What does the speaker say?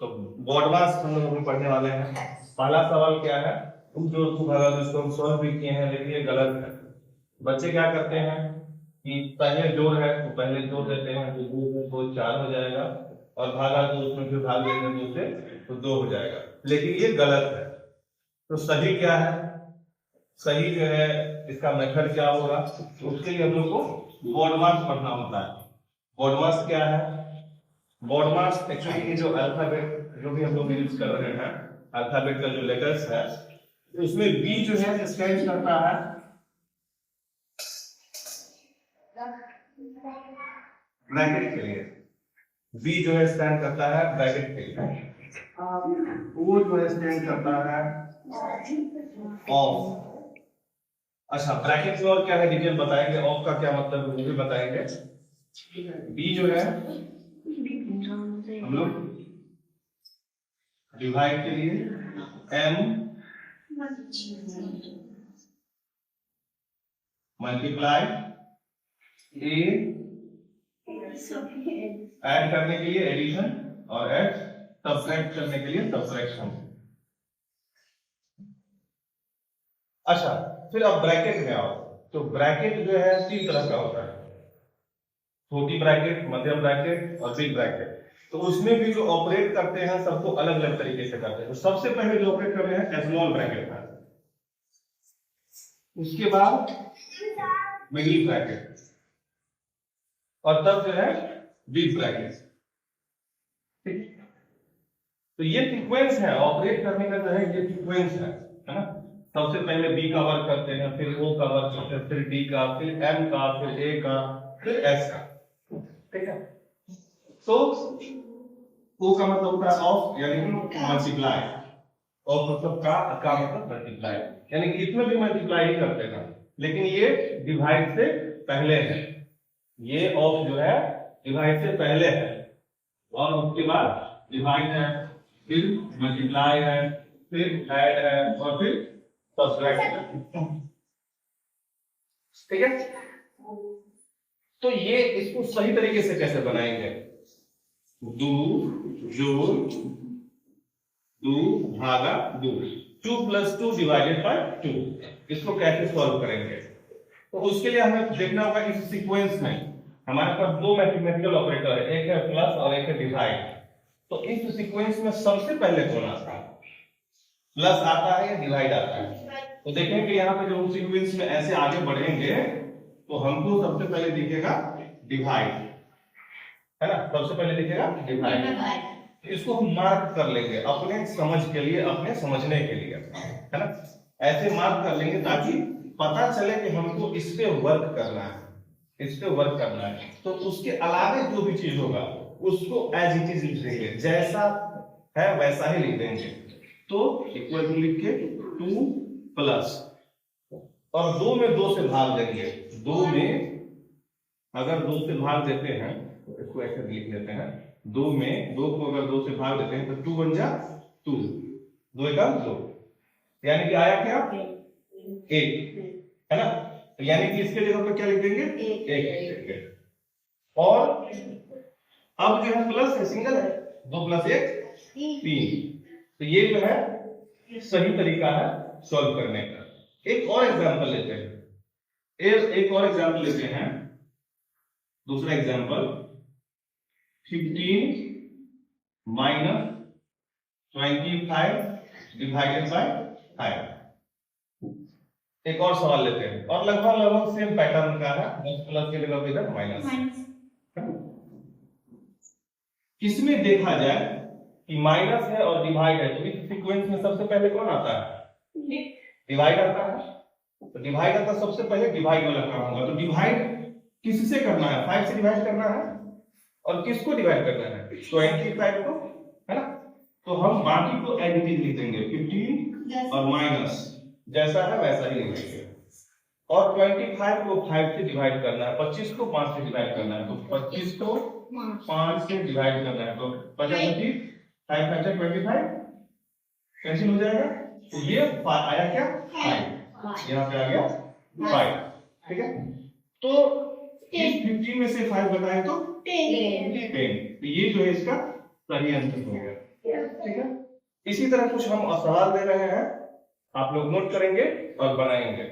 तो बॉड मास हम लोग अभी पढ़ने वाले हैं। पहला सवाल क्या है, टू जोड़ टू भागा दो, इसको हम सॉल्व भी किए हैं लेकिन ये गलत है। बच्चे क्या करते हैं कि पहले जोड़ है तो पहले जोड़ देते हैं, तो दो में दो चार हो जाएगा, और भागा तो उसमें फिर भाग देते हैं दो से तो दो हो जाएगा, लेकिन ये गलत है। तो सही क्या है, सही जो है इसका मेथड क्या होगा, तो उसके लिए हम लोग को बॉड मास पढ़ना होता है। बॉड मास क्या है, बॉड मास एक्चुअली ये जो अल्फाबेट जो भी हम लोग यूज कर रहे हैं, अल्फाबेट का जो लेटर्स है, तो उसमें बी जो है स्टैंड करता है ब्रैकेट के लिए, बी जो है स्टैंड करता है ब्रैकेट के लिए, ओ जो है स्टैंड करता है ऑफ। अच्छा, ब्रैकेट में और क्या है डिटेल बताएंगे, ऑफ का क्या मतलब है वो भी बताएंगे। बी जो है हम लोग डिवाइड के लिए एम मल्टीप्लाई ए, ऐड करने के लिए एडिशन, और ऐड सब्ट्रैक्ट करने के लिए सब्ट्रैक्शन। अच्छा, फिर अब ब्रैकेट में आओ, तो ब्रैकेट जो है तीन तरह का होता है, छोटी ब्रैकेट, मध्यम ब्रैकेट और बिग ब्रैकेट। तो उसमें भी जो ऑपरेट करते हैं सबको अलग अलग तरीके से करते हैं। तो सबसे पहले जो ऑपरेट कर रहे हैं स्मॉल ब्रैकेट है, उसके बाद मिडिल ब्रैकेट, और तब जो है बिग ब्रैकेट। तो ये सीक्वेंस है ऑपरेट करने का, जो है ये सीक्वेंस है ना। सबसे पहले बी का वर्क करते हैं, फिर ओ का वर्क करते हैं, फिर डी का, फिर एम का, फिर ए का, फिर एस का। ठीक है, तो ओ का मतलब होता है ऑफ, यानी कि मल्टीप्लाई। ऑफ मतलब का मतलब मल्टीप्लाई, यानी कि इसमें भी मल्टीप्लाई ही करते हैं, लेकिन ये डिवाइड से पहले है। ये ऑफ जो है डिवाइड से पहले है, और उसके बाद डिवाइड है, फिर मल्टीप्लाई है, फिर ऐड है, और फिर सब्ट्रैक्ट है। ठीक है, तो ये इसको सही तरीके से कैसे बनाएंगे, दो जोड़ दो भागा दो, 2 + 2 डिवाइडेड बाय 2, इसको कैसे सॉल्व करेंगे। तो उसके लिए हमें देखना होगा इस सीक्वेंस में हमारे पास दो मैथमेटिकल ऑपरेटर है, एक है प्लस और एक है डिवाइड। तो इस सीक्वेंस में सबसे पहले कौन आता है, प्लस आता है या डिवाइड आता है। तो देखेंगे यहाँ पे जो सीक्वेंस में ऐसे आगे बढ़ेंगे तो हमको सबसे पहले दिखेगा डिवाइड, है ना, सबसे पहले दिखेगा डिवाइड। इसको हम मार्क कर लेंगे अपने समझ के लिए, अपने समझने के लिए, है ना। ऐसे मार्क कर लेंगे ताकि पता चले कि हमको इस पे वर्क करना है, इस पे वर्क करना है। तो उसके अलावा जो भी चीज होगा उसको एज इट इज लिख देंगे, जैसा है वैसा ही लिख देंगे। तो इक्वल टू लिख के 2 प्लस, और दो में दो से भाग देंगे, दो में अगर दो से भाग देते हैं तो इसको ऐसे लिख देते हैं, दो में दो को अगर दो से भाग देते हैं तो 2 बन जा 2, 2 का 2, यानी कि आया क्या 1, है ना। तो यानी कि इसके जगह पे क्या लिख देंगे 1। और अब जो है प्लस है, सिंगल है, 2 + 1 3। तो ये जो है सही तरीका है सॉल्व करने का। एक और एग्जांपल लेते हैं, एक और एग्जांपल लेते हैं, दूसरा एग्जांपल 15 - 25 डिवाइडेड बाय 5। एक और सवाल लेते हैं, और लगभग लगभग सेम पैटर्न का है, बस प्लस के जगह पे इधर माइनस। किसमें देखा जाए कि माइनस है और डिवाइड है, तो इस सीक्वेंस में सबसे पहले कौन आता है, डिवाइड आता है। तो डिवाइड आता सबसे पहले, डिवाइड वाला काम होगा। तो डिवाइड किससे करना है, 5 से डिवाइड करना है, और किसको डिवाइड करना है 25 को, है ना। तो हम बाकी को एज इट इज लिख देंगे, 15 और माइनस जैसा है वैसा ही लिखेंगे। और 25 को 5 से डिवाइड करना है, 25 को 5 से डिवाइड करना है, तो 25 को 5 से डिवाइड करना है, तो 25 5 5 25 कैंसिल हो जाएगा। तो ये आया क्या 5, यहाँ पे आ गया 5। ठीक है, तो इस 15 में से 5 बताए तो 10। तो ये जो है इसका सही आंसर हो गया। ठीक है। इसी तरह कुछ हम सवाल दे रहे हैं, आप लोग नोट करेंगे और बनाएंगे।